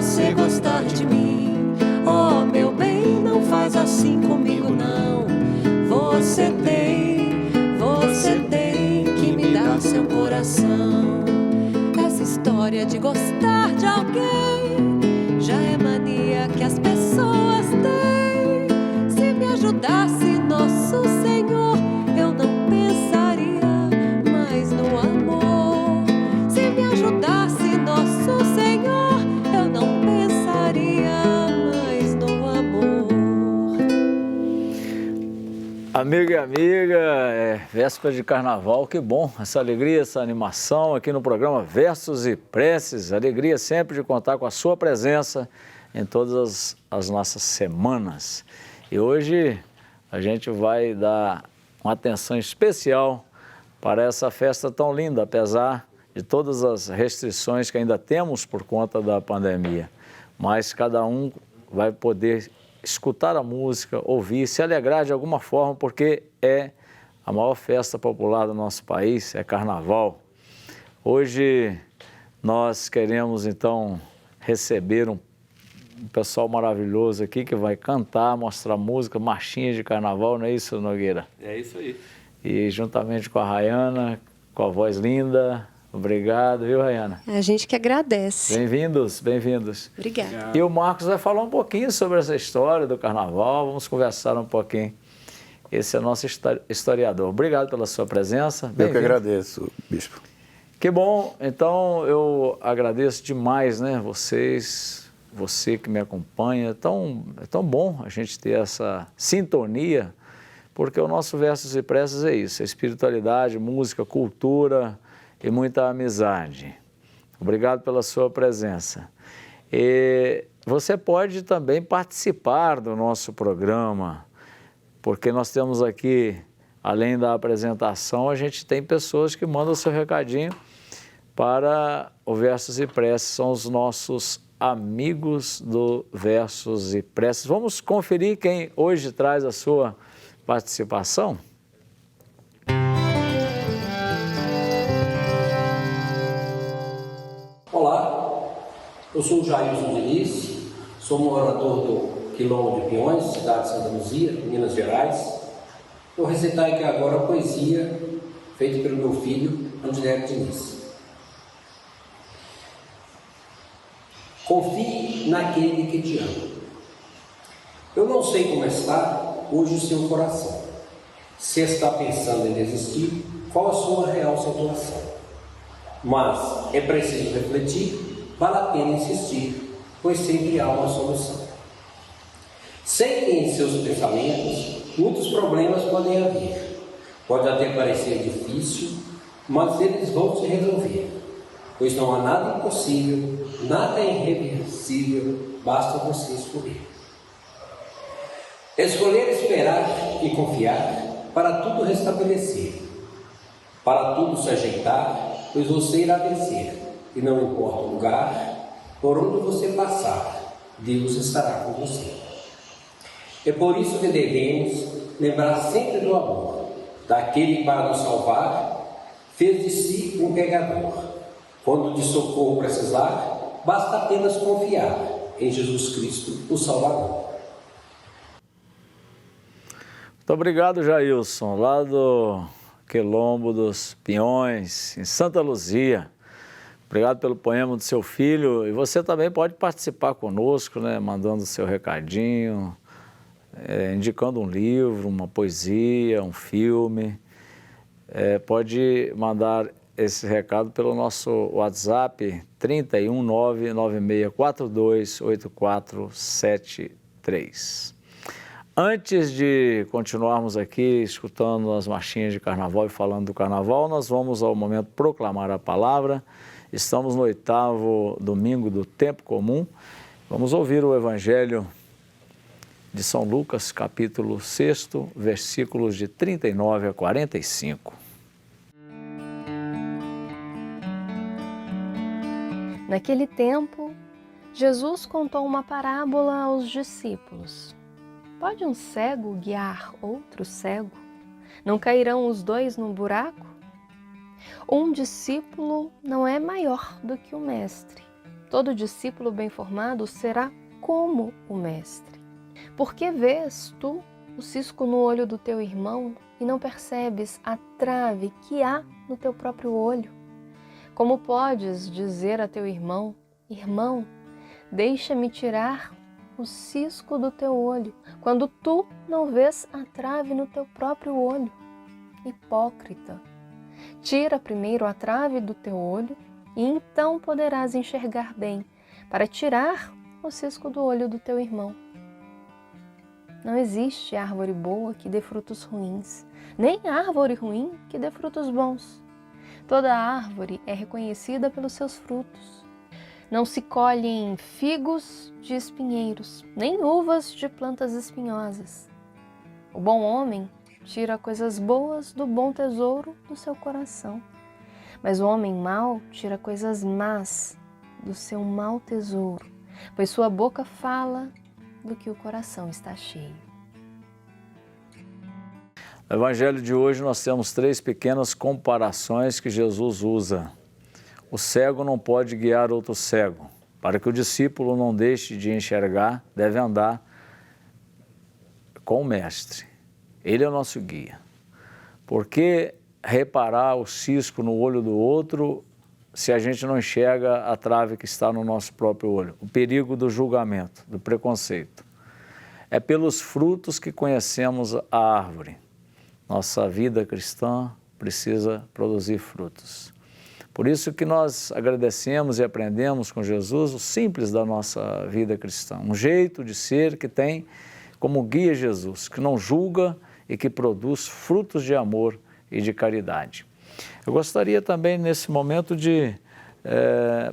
você gostar de mim. Oh, meu bem, não faz assim comigo, não. Você tem que me dar seu coração. Essa história de gostar de alguém já é mania que as pessoas têm. Se me ajudasse nosso Senhor, eu não pensaria mais no amor. Se me ajudasse nosso Senhor, eu não pensaria mais no amor. Amigo e amiga, véspera de carnaval, que bom, essa alegria, essa animação aqui no programa Versos e Preces. Alegria sempre de contar com a sua presença em todas as nossas semanas. E hoje a gente vai dar uma atenção especial para essa festa tão linda, apesar de todas as restrições que ainda temos por conta da pandemia. Mas cada um vai poder escutar a música, ouvir, se alegrar de alguma forma, porque é a maior festa popular do nosso país, é Carnaval. Hoje nós queremos então receber um pessoal maravilhoso aqui que vai cantar, mostrar música, marchinha de Carnaval, não é isso, Nogueira? É isso aí. E juntamente com a Rayana, com a voz linda. Obrigado, viu, Rayana? A gente que agradece. Bem-vindos, bem-vindos. Obrigada. E o Marcos vai falar um pouquinho sobre essa história do Carnaval, vamos conversar um pouquinho. Esse é o nosso historiador. Obrigado pela sua presença. Eu que agradeço, Bispo. Que bom, então eu agradeço demais, né, você que me acompanha. É tão bom a gente ter essa sintonia, porque o nosso Versos e Preces é isso, é espiritualidade, música, cultura e muita amizade. Obrigado pela sua presença. E você pode também participar do nosso programa, porque nós temos aqui, além da apresentação, a gente tem pessoas que mandam o seu recadinho para o Versos e Preces, são os nossos amigos do Versos e Preces. Vamos conferir quem hoje traz a sua participação? Olá, eu sou o Jailson Diniz, sou morador do Quilombo de Piões, cidade de Santa Luzia, Minas Gerais. Vou recitar aqui agora a poesia feita pelo meu filho, André Diniz. Confie naquele que te ama. Eu não sei como está hoje o seu coração. Se está pensando em desistir, qual a sua real situação? Mas é preciso refletir, vale a pena insistir, pois sempre há uma solução. Sei que em seus pensamentos muitos problemas podem haver. Pode até parecer difícil, mas eles vão se resolver, pois não há nada impossível, nada irreversível, basta você escolher. Escolher esperar e confiar para tudo restabelecer, para tudo se ajeitar, pois você irá vencer, e não importa o lugar, por onde você passar, Deus estará com você. É por isso que devemos lembrar sempre do amor, daquele que para nos salvar, fez de si um pecador. Quando de socorro precisar, basta apenas confiar em Jesus Cristo, o Salvador. Muito obrigado, Jailson, lá do Quilombo dos Piões, em Santa Luzia. Obrigado pelo poema do seu filho. E você também pode participar conosco, né, mandando seu recadinho, indicando um livro, uma poesia, um filme. Pode mandar esse recado pelo nosso WhatsApp 31996428473. Antes de continuarmos aqui escutando as marchinhas de Carnaval e falando do Carnaval, nós vamos ao momento proclamar a palavra. Estamos no 8º domingo do Tempo Comum. Vamos ouvir o Evangelho de São Lucas, capítulo 6, versículos de 39 a 45. Naquele tempo, Jesus contou uma parábola aos discípulos. Pode um cego guiar outro cego? Não cairão os dois num buraco? Um discípulo não é maior do que o mestre, Todo discípulo bem formado será como o Mestre. Por que vês tu o cisco no olho do teu irmão e não percebes a trave que há no teu próprio olho? Como podes dizer a teu irmão: irmão, deixa-me tirar o cisco do teu olho, quando tu não vês a trave no teu próprio olho? Hipócrita! Tira primeiro a trave do teu olho e então poderás enxergar bem, para tirar o cisco do olho do teu irmão. Não existe árvore boa que dê frutos ruins, nem árvore ruim que dê frutos bons. Toda árvore é reconhecida pelos seus frutos. Não se colhem figos de espinheiros, nem uvas de plantas espinhosas. O bom homem tira coisas boas do bom tesouro do seu coração, mas o homem mau tira coisas más do seu mau tesouro, pois sua boca fala do que o coração está cheio. No Evangelho de hoje nós temos 3 pequenas comparações que Jesus usa. O cego não pode guiar outro cego. Para que o discípulo não deixe de enxergar, deve andar com o Mestre. Ele é o nosso guia. Por que reparar o cisco no olho do outro se a gente não enxerga a trave que está no nosso próprio olho? O perigo do julgamento, do preconceito. É pelos frutos que conhecemos a árvore. Nossa vida cristã precisa produzir frutos. Por isso que nós agradecemos e aprendemos com Jesus o simples da nossa vida cristã. Um jeito de ser que tem como guia Jesus, que não julga e que produz frutos de amor e de caridade. Eu gostaria também, nesse momento,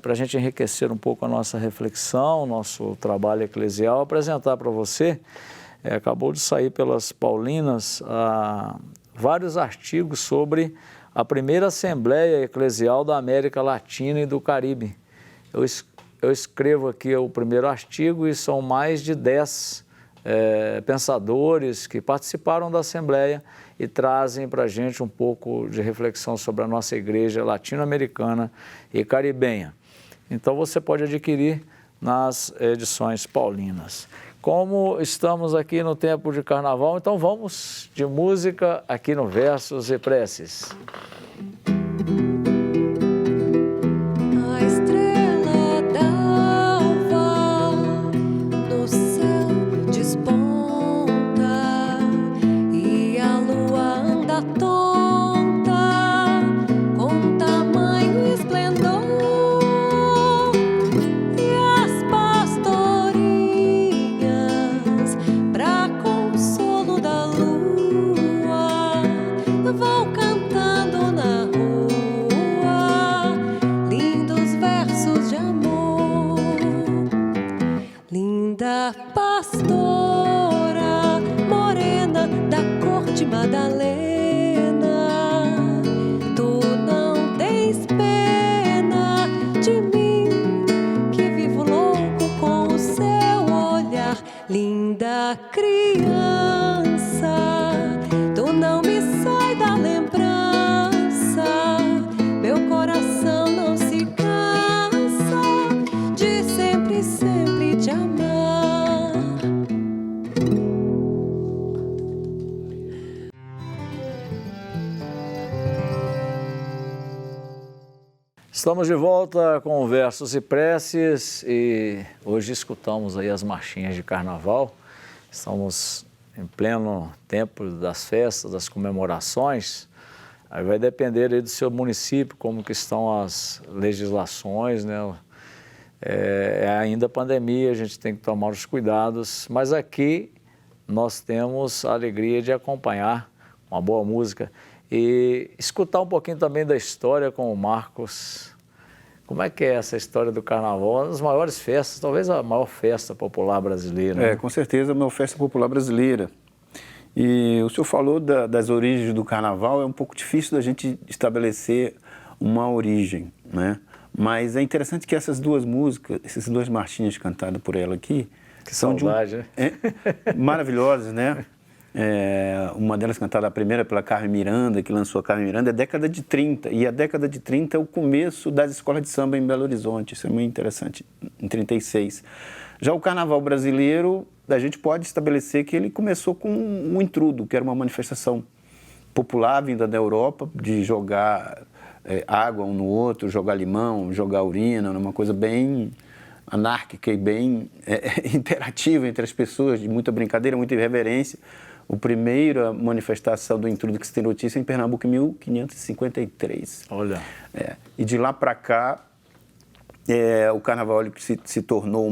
para a gente enriquecer um pouco a nossa reflexão, nosso trabalho eclesial, apresentar para você, acabou de sair pelas Paulinas, vários artigos sobre a primeira Assembleia Eclesial da América Latina e do Caribe. Eu escrevo aqui o primeiro artigo e são mais de 10 pensadores que participaram da Assembleia e trazem para a gente um pouco de reflexão sobre a nossa igreja latino-americana e caribenha. Então você pode adquirir nas edições paulinas. Como estamos aqui no tempo de carnaval, então vamos de música aqui no Versos e Preces. A estrela d'alva no céu desponta e a lua anda tonta com tamanho esplendor, e as pastorinhas, pra consolo da lua, vão cantando na rua lindos versos de amor. Linda pastora, morena da cor de Madalena, tu não tens pena de mim, que vivo louco com o seu olhar. Linda criança, tu não me sai da lembrança, meu coração não se cansa de sempre, sempre te amar. Estamos de volta com Versos e Preces e hoje escutamos aí as marchinhas de carnaval. Estamos em pleno tempo das festas, das comemorações. Aí vai depender aí do seu município, como que estão as legislações, né? Ainda pandemia, a gente tem que tomar os cuidados, mas aqui nós temos a alegria de acompanhar uma boa música e escutar um pouquinho também da história com o Marcos. Como é que é essa história do carnaval? Uma das maiores festas, talvez a maior festa popular brasileira. Né? Com certeza a maior festa popular brasileira. E o senhor falou das origens do carnaval, é um pouco difícil da gente estabelecer uma origem, né? Mas é interessante que essas duas músicas, essas duas marchinhas cantadas por ela aqui, que são saudade, né? Maravilhosas, né? uma delas cantada a primeira pela Carmen Miranda, que lançou a Carmen Miranda, é década de 30. E a década de 30 é o começo das escolas de samba em Belo Horizonte. Isso é muito interessante, em 36. Já o carnaval brasileiro, a gente pode estabelecer que ele começou com um intrudo, que era uma manifestação popular vinda da Europa, de jogar água um no outro, jogar limão, jogar urina, uma coisa bem anárquica e bem interativa entre as pessoas, de muita brincadeira, muita irreverência. A primeira manifestação do intrudo que se tem notícia é em Pernambuco em 1553. Olha. E de lá para cá, o carnaval se tornou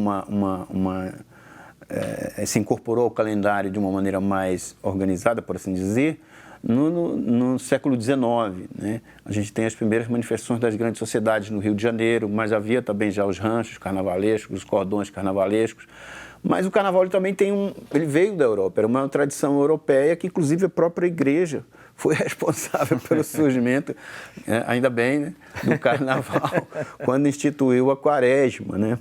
se incorporou ao calendário de uma maneira mais organizada, por assim dizer, no século XIX, né? A gente tem as primeiras manifestações das grandes sociedades no Rio de Janeiro, mas havia também já os ranchos carnavalescos, os cordões carnavalescos. Mas o carnaval ele também ele veio da Europa, era uma tradição europeia que inclusive a própria igreja foi responsável pelo surgimento, ainda bem, né, do carnaval, quando instituiu a quaresma, né?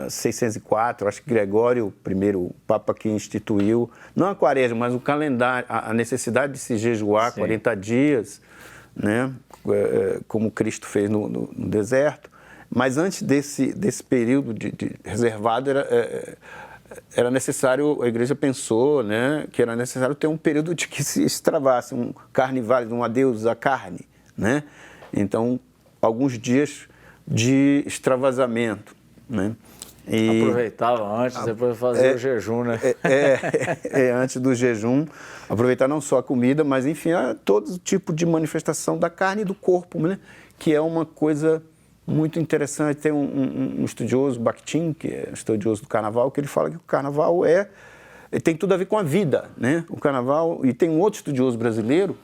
604, acho que Gregório I, o Papa que instituiu, não a quaresma, mas o calendário, a necessidade de se jejuar 40 dias, né, como Cristo fez no deserto. Mas antes desse período reservado, era necessário, a igreja pensou, né, que era necessário ter um período de que se extravasse, um carnival, um adeus à carne, né? Então, alguns dias de extravasamento, né? E aproveitava antes, depois fazia o jejum, né? Antes do jejum, aproveitar não só a comida, mas enfim, todo tipo de manifestação da carne e do corpo, né? Que é uma coisa muito interessante. Tem um estudioso, Bakhtin, que é estudioso do carnaval, que ele fala que o carnaval tem tudo a ver com a vida, né? O carnaval, e tem um outro estudioso brasileiro,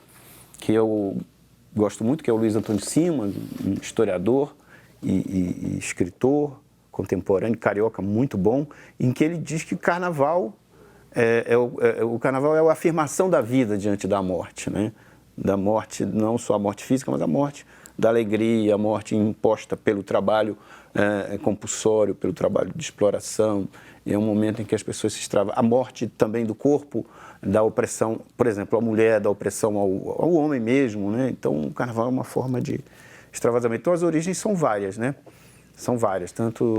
que eu gosto muito, que é o Luiz Antônio Simas, um historiador e escritor contemporâneo, carioca, muito bom, em que ele diz que o carnaval o carnaval é a afirmação da vida diante da morte, né? Da morte, não só a morte física, mas a morte da alegria, a morte imposta pelo trabalho compulsório, pelo trabalho de exploração. É um momento em que as pessoas se extravasam. A morte também do corpo, da opressão, por exemplo, a mulher, da opressão ao homem mesmo, né? Então, o carnaval é uma forma de extravasamento. Então, as origens são várias, né? São várias, tanto...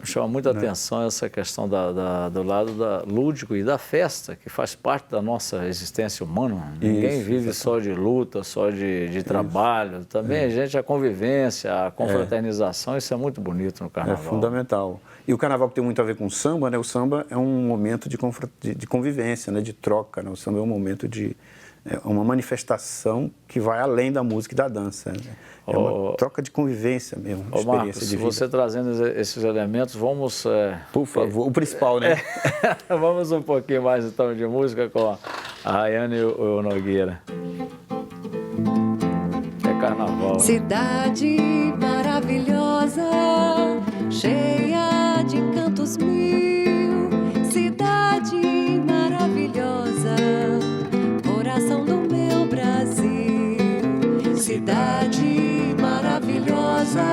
Chama muita atenção essa questão do lado lúdico e da festa, que faz parte da nossa existência humana. Ninguém vive só de luta, só de trabalho. Também a convivência, a confraternização, isso é muito bonito no carnaval. É fundamental. E o carnaval tem muito a ver com o samba, né? O samba é um momento de convivência, né? De troca, né? O samba é um momento uma manifestação que vai além da música e da dança, né? É uma troca de convivência mesmo, uma experiência Marcos, de vida. você trazendo esses elementos, vamos... Por favor, o principal, né? Vamos um pouquinho mais então de música com a Rayane e o Nogueira. É carnaval. Cidade maravilhosa, cheia de cantos mil. Cidade maravilhosa, coração do meu Brasil. Cidade maravilhosa,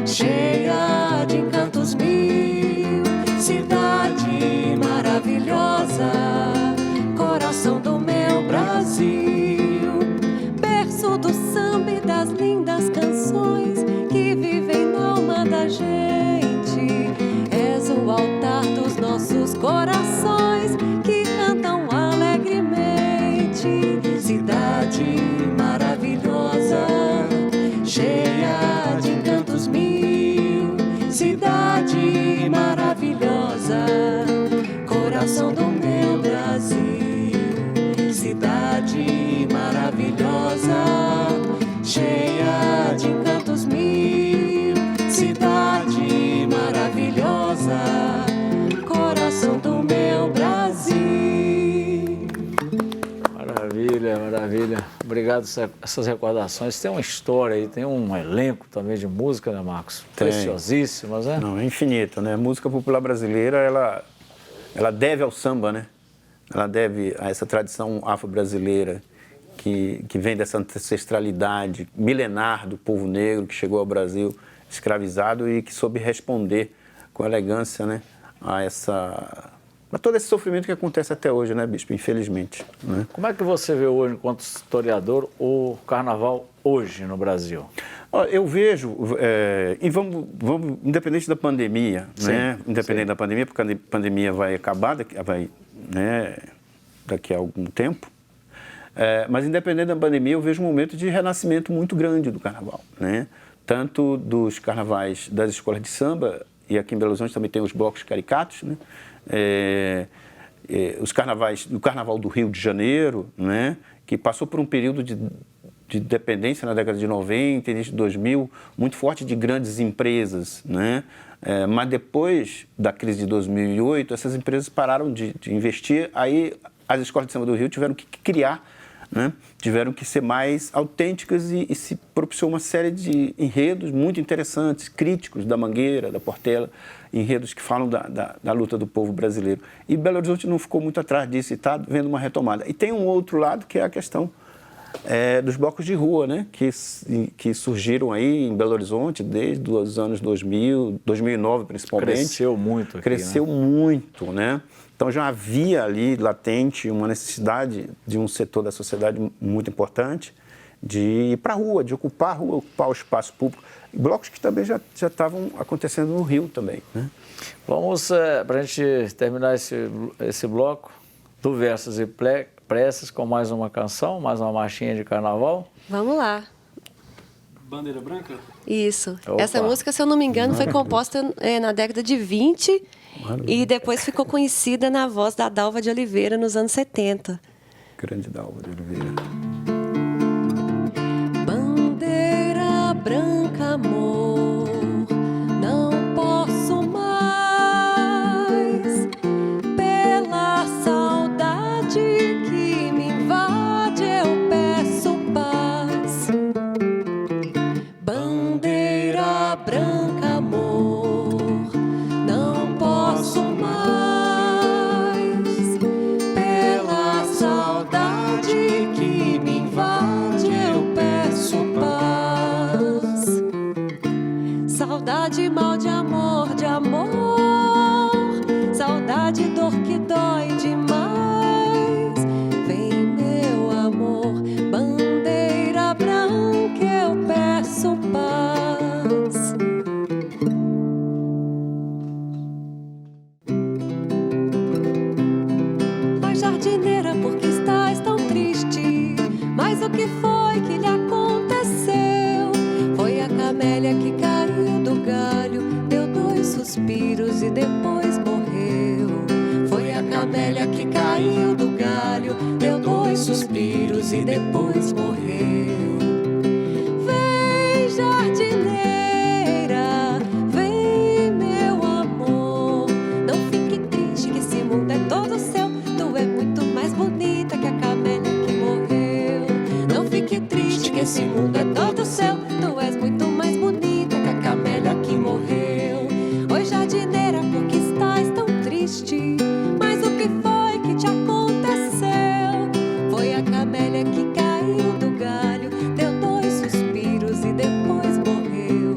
cheia de encantos mil. Cidade maravilhosa, coração do meu Brasil. Berço do samba e das lindas canções que vivem na alma da gente. És o altar dos nossos corações que cantam alegremente. Cidade maravilhosa, cheia de encantos mil. Cidade maravilhosa, coração do meu Brasil. Cidade maravilhosa, cheia de encantos mil. Cidade maravilhosa, coração do meu Brasil. Maravilha, maravilha. Obrigado por essas recordações. Tem uma história aí, tem um elenco também de música, né, Marcos? Preciosíssimas, né? Não, é infinito, né? A música popular brasileira, ela deve ao samba, né? Ela deve a essa tradição afro-brasileira que vem dessa ancestralidade milenar do povo negro que chegou ao Brasil escravizado e que soube responder com elegância, né, a essa Mas todo esse sofrimento que acontece até hoje, né, Bispo? Infelizmente. Né? Como é que você vê hoje, enquanto historiador, o carnaval hoje no Brasil? Eu vejo, e vamos independente da pandemia, Sim, né? Independente sim. da pandemia, porque a pandemia vai acabar, daqui a algum tempo. Mas independente da pandemia, eu vejo um momento de renascimento muito grande do carnaval, né? Tanto dos carnavais das escolas de samba, e aqui em Belo Horizonte também tem os blocos caricatos, né? Os carnavais, o Carnaval do Rio de Janeiro, né? Que passou por um período de dependência na década de 90, início de 2000, muito forte de grandes empresas, né? Mas depois da crise de 2008, essas empresas pararam de investir, aí as escolas de samba do Rio tiveram que criar, né? Tiveram que ser mais autênticas e se propiciou uma série de enredos muito interessantes, críticos da Mangueira, da Portela, enredos que falam da luta do povo brasileiro. E Belo Horizonte não ficou muito atrás disso e está vendo uma retomada. E tem um outro lado que é a questão dos blocos de rua, né? Que surgiram aí em Belo Horizonte desde os anos 2000, 2009 principalmente. Cresceu muito aqui, Cresceu muito, né? Então já havia ali latente uma necessidade de um setor da sociedade muito importante de ir para a rua, de ocupar a rua, ocupar o espaço público. E blocos que também já estavam acontecendo no Rio também, né? Vamos, para a gente terminar esse bloco, do Versos e Preces, com mais uma canção, mais uma marchinha de carnaval. Vamos lá. Bandeira Branca? Isso. Opa. Essa música, se eu não me engano, foi composta na década de 20 e depois ficou conhecida na voz da Dalva de Oliveira nos anos 70. Grande Dalva de Oliveira. Bandeira branca, amor, não posso mais, pela saudade que me invade, eu peço paz. Bandeira branca, amor, não posso mais, pela saudade que me invade, eu peço paz. Saudade mal de amor, saudade dor que dói demais. Vem, meu amor, bandeira branca, eu peço paz. Oi, jardineira, por que estás tão triste? Mas o que foi que lhe aconteceu? Foi a camélia que caiu do galho, deu 2 suspiros e depois morreu. Foi a camélia que caiu do galho, deu 2 suspiros e depois morreu. Vem, jardineira, vem, meu amor, não fique triste que esse mundo é todo seu. Tu é muito mais bonita que a camélia que morreu. Não fique triste que esse mundo é todo seu. Tu és muito mais bonita que a camélia que morreu. Oi, jardineira, por que estás tão triste? Mas o que foi que te aconteceu? Foi a camélia que caiu do galho, deu 2 suspiros e depois morreu.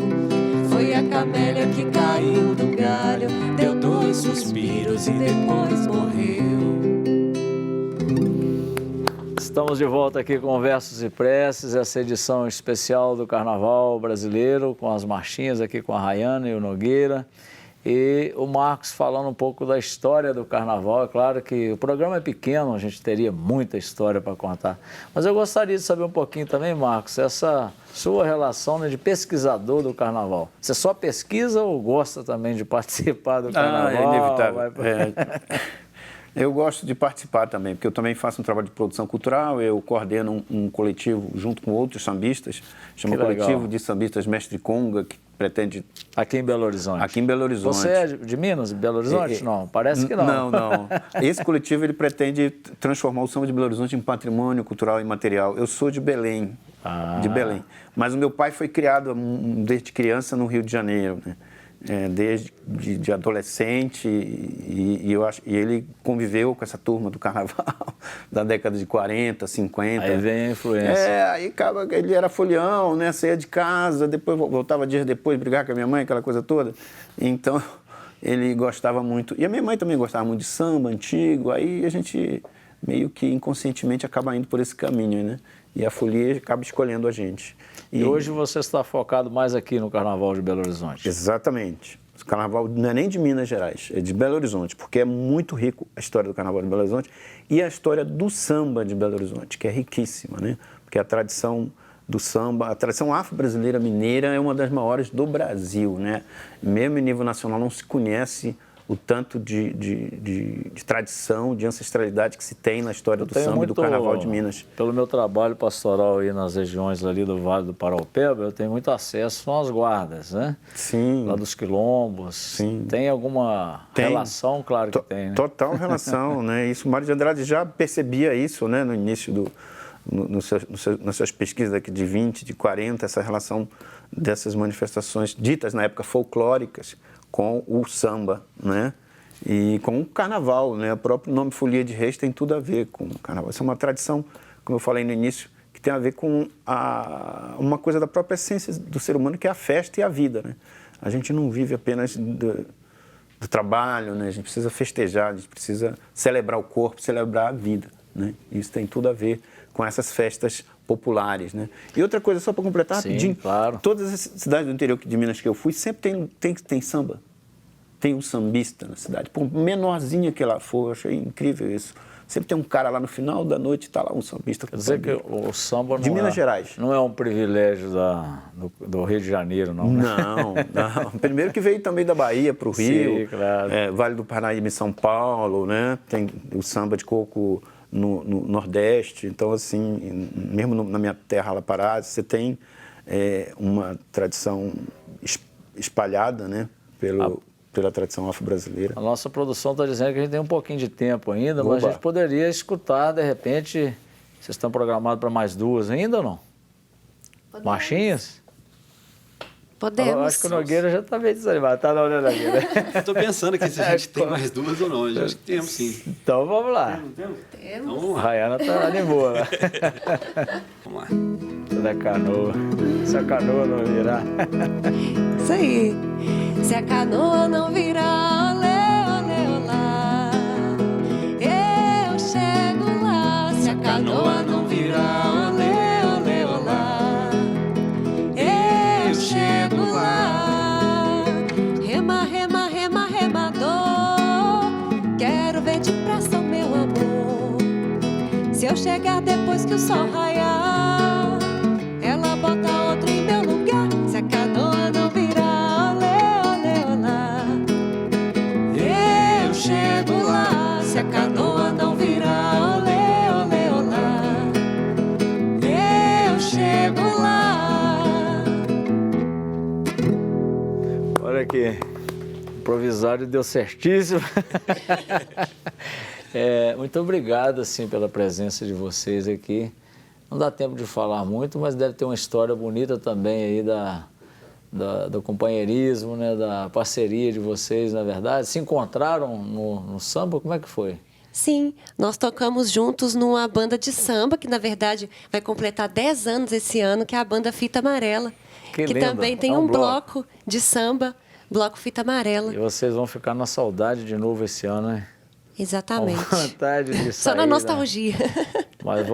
Foi a camélia que caiu do galho, deu 2 suspiros e depois morreu. Estamos de volta aqui com Versos e Preces, essa edição especial do Carnaval brasileiro, com as marchinhas aqui com a Rayana e o Nogueira. E o Marcos falando um pouco da história do Carnaval. É claro que o programa é pequeno, a gente teria muita história para contar. Mas eu gostaria de saber um pouquinho também, Marcos, essa sua relação, né, de pesquisador do Carnaval. Você só pesquisa ou gosta também de participar do Carnaval? É inevitável. Eu gosto de participar também, porque eu também faço um trabalho de produção cultural, eu coordeno um coletivo junto com outros sambistas, chama Coletivo de Sambistas Mestre Conga, que pretende... Aqui em Belo Horizonte? Aqui em Belo Horizonte. Você é de Minas, Belo Horizonte? Não, parece que não. Não. Esse coletivo ele pretende transformar o samba de Belo Horizonte em patrimônio cultural e material. Eu sou de Belém, mas o meu pai foi criado desde criança no Rio de Janeiro, né? Desde de adolescente e ele conviveu com essa turma do Carnaval da década de 40, 50. Aí vem a influência. Aí ele era folião, né? Saía de casa, depois voltava dias depois, brigar com a minha mãe, aquela coisa toda. Então, ele gostava muito, e a minha mãe também gostava muito de samba antigo, aí a gente meio que inconscientemente acaba indo por esse caminho, né? E a folia acaba escolhendo a gente. E hoje você está focado mais aqui no Carnaval de Belo Horizonte. Exatamente. O Carnaval não é nem de Minas Gerais, é de Belo Horizonte, porque é muito rico a história do Carnaval de Belo Horizonte e a história do samba de Belo Horizonte, que é riquíssima, né? Porque a tradição do samba, a tradição afro-brasileira mineira é uma das maiores do Brasil, né? Mesmo em nível nacional não se conhece o tanto de tradição, de ancestralidade que se tem na história do samba e do Carnaval de Minas. Pelo meu trabalho pastoral aí nas regiões ali do Vale do Paraupeba, eu tenho muito acesso às guardas, né? Sim. Lá dos quilombos. Sim. Tem alguma relação? Claro que tem, né? Total relação, né? Isso, Mário de Andrade já percebia isso, né? No início nas suas pesquisas aqui de 20, de 40, essa relação dessas manifestações ditas na época folclóricas com o samba, né? E com o carnaval, né? O próprio nome Folia de Reis tem tudo a ver com o carnaval. Isso é uma tradição, como eu falei no início, que tem a ver com uma coisa da própria essência do ser humano, que é a festa e a vida, né? A gente não vive apenas do trabalho, né? A gente precisa festejar, a gente precisa celebrar o corpo, celebrar a vida, né? Isso tem tudo a ver com essas festas populares, né? E outra coisa, só para completar rapidinho, claro. Todas as cidades do interior de Minas que eu fui, sempre tem samba. Tem um sambista na cidade. Por menorzinha que ela for, eu achei incrível isso. Sempre tem um cara lá no final da noite, está lá um sambista. Quer dizer que o samba de Minas Gerais. Não é um privilégio do Rio de Janeiro, não? Né? Não. Primeiro que veio também da Bahia para o Rio, sim, claro. Vale do Paraíba em São Paulo, né? Tem o samba de coco no Nordeste. Então, assim, mesmo na minha terra, La Pará, você tem uma tradição espalhada, né? Pela tradição afro-brasileira. A nossa produção está dizendo que a gente tem um pouquinho de tempo ainda, mas a gente poderia escutar, de repente, vocês estão programados para mais duas ainda ou não? Podemos. Marchinhas? Podemos. Eu acho que o Nogueira já está meio desanimado, tá na hora da Nogueira. Estou pensando aqui se a gente tem mais duas ou não, eu acho que temos sim. Então vamos lá. Temos. Então, vamos lá. A Rayana tá animou, né? Vamos lá. Da canoa. Se a canoa não virar. Isso aí. Se a canoa não virar, olê, olê, olá, eu chego lá. Se a canoa não virar, olê, olê, olá, eu chego lá. Rema, rema, rema, remador, quero ver depressa o meu amor. Se eu chegar depois que o sol raiar, ela bota outra em meu lugar. Se a canoa não virar, olê, olê, olá, eu chego lá. Se a canoa não virar, olê, olê, olá, eu chego lá. Olha aqui, improvisado deu certíssimo. Muito obrigado, assim, pela presença de vocês aqui. Não dá tempo de falar muito, mas deve ter uma história bonita também aí do companheirismo, né, da parceria de vocês, na verdade. Se encontraram no samba? Como é que foi? Sim, nós tocamos juntos numa banda de samba, que na verdade vai completar 10 anos esse ano, que é a banda Fita Amarela. Que linda. Também tem um bloco de samba, Bloco Fita Amarela. E vocês vão ficar na saudade de novo esse ano, né? Exatamente. Com vontade de sair, só na nostalgia. Né? Mas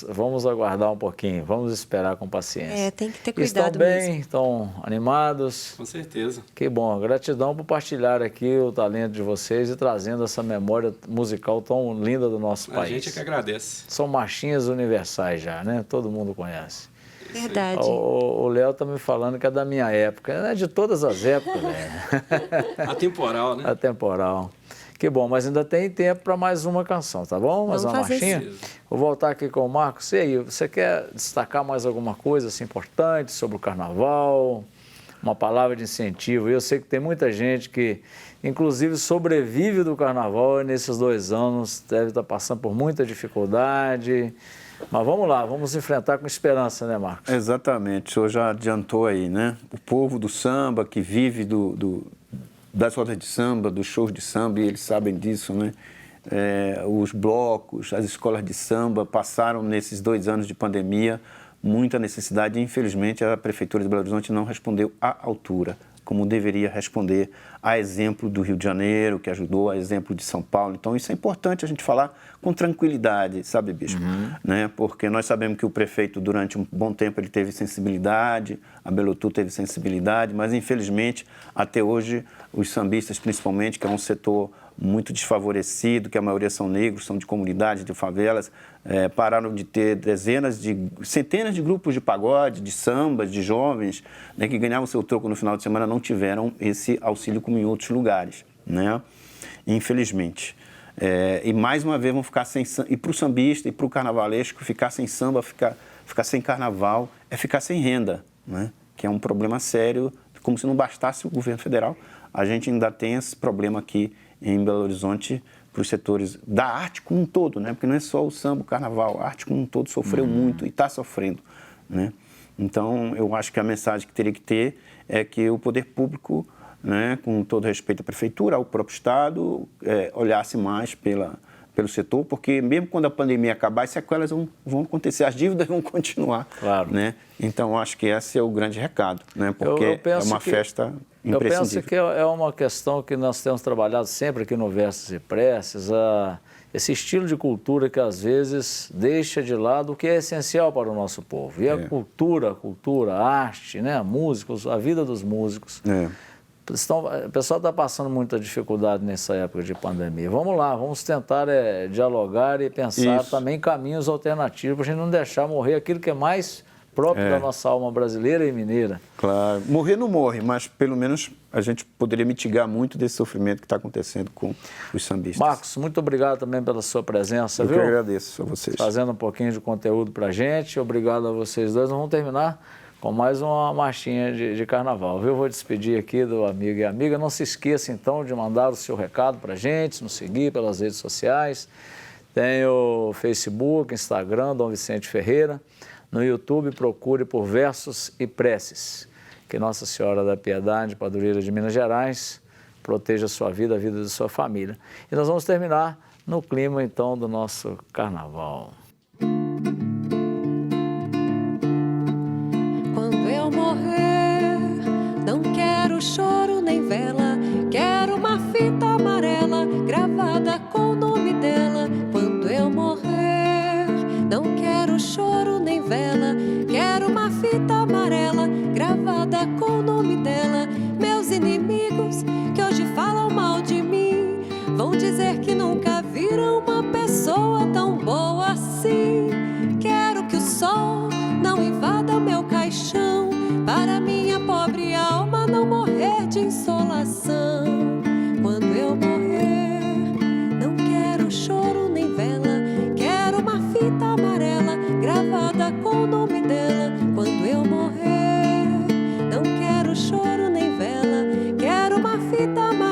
vamos aguardar um pouquinho, vamos esperar com paciência. Tem que ter cuidado mesmo. Estão bem? mesmo. Estão animados? Com certeza. Que bom, gratidão por partilhar aqui o talento de vocês e trazendo essa memória musical tão linda do nosso país. A gente é que agradece. São marchinhas universais já, né? Todo mundo conhece. Verdade. O Léo tá me falando que é da minha época, é de todas as épocas, né? Atemporal, né? Atemporal. Que bom, mas ainda tem tempo para mais uma canção, tá bom? Mais uma marchinha? Vou voltar aqui com o Marcos. E aí, você quer destacar mais alguma coisa assim, importante sobre o Carnaval? Uma palavra de incentivo? Eu sei que tem muita gente que, inclusive, sobrevive do Carnaval e nesses 2 anos deve estar passando por muita dificuldade. Mas vamos lá, vamos enfrentar com esperança, né, Marcos? Exatamente, o senhor já adiantou aí, né? O povo do samba que vive das rodas de samba, dos shows de samba, e eles sabem disso, né? Os blocos, as escolas de samba passaram nesses 2 anos de pandemia muita necessidade e, infelizmente, a Prefeitura de Belo Horizonte não respondeu à altura. como deveria responder, a exemplo do Rio de Janeiro, que ajudou, a exemplo de São Paulo. Então, isso é importante a gente falar com tranquilidade, sabe, Bispo? Né? Porque nós sabemos que o prefeito, durante um bom tempo, ele teve sensibilidade, a Belotu teve sensibilidade, mas, infelizmente, até hoje, os sambistas, principalmente, que é um setor muito desfavorecido, que a maioria são negros, são de comunidades, de favelas, pararam de ter centenas de grupos de pagode, de sambas, de jovens, né, que ganhavam seu troco no final de semana, não tiveram esse auxílio como em outros lugares, né? Infelizmente. E mais uma vez vão ficar sem samba, e para o sambista e para o carnavalesco, ficar sem samba, ficar sem carnaval, é ficar sem renda, né? Que é um problema sério, como se não bastasse o governo federal, a gente ainda tem esse problema aqui em Belo Horizonte para os setores da arte como um todo, né? Porque não é só o samba, o carnaval, a arte como um todo sofreu muito e está sofrendo, né? Então, eu acho que a mensagem que teria que ter é que o poder público, né, com todo respeito à prefeitura, ao próprio Estado, olhasse mais pelo setor, porque mesmo quando a pandemia acabar, as sequelas vão acontecer, as dívidas vão continuar, claro, né? Então, acho que esse é o grande recado, né? Porque é uma festa imprescindível. Eu penso que é uma questão que nós temos trabalhado sempre aqui no Versos e Preces, esse estilo de cultura que às vezes deixa de lado o que é essencial para o nosso povo. E a cultura, a arte, né? A música, a vida dos músicos. O pessoal está passando muita dificuldade nessa época de pandemia. Vamos lá, vamos tentar dialogar e pensar também em caminhos alternativos para a gente não deixar morrer aquilo que é mais próprio da nossa alma brasileira e mineira. Claro, morrer não morre, mas pelo menos a gente poderia mitigar muito desse sofrimento que está acontecendo com os sambistas. Marcos, muito obrigado também pela sua presença. Eu que agradeço a vocês. Fazendo um pouquinho de conteúdo para a gente. Obrigado a vocês dois. Nós vamos terminar com mais uma marchinha de carnaval, viu? Vou despedir aqui do amigo e amiga. Não se esqueça, então, de mandar o seu recado para a gente, nos seguir pelas redes sociais. Tem o Facebook, Instagram, Dom Vicente Ferreira. No YouTube, procure por Versos e Preces. Que Nossa Senhora da Piedade, padroeira de Minas Gerais, proteja a sua vida, a vida de sua família. E nós vamos terminar no clima, então, do nosso carnaval. Não quero choro nem vela, quero uma fita amarela gravada com o nome dela. Quando eu morrer, não quero choro nem vela, quero uma fita amarela gravada com o nome dela. Meus inimigos que hoje falam mal de mim vão dizer que nunca viram uma pessoa tão boa assim. Quero que o sol não invada meu caixão, para minha pobre alma não morrer de insolação. Quando eu morrer, não quero choro nem vela, quero uma fita amarela gravada com o nome dela. Quando eu morrer, não quero choro nem vela, quero uma fita amarela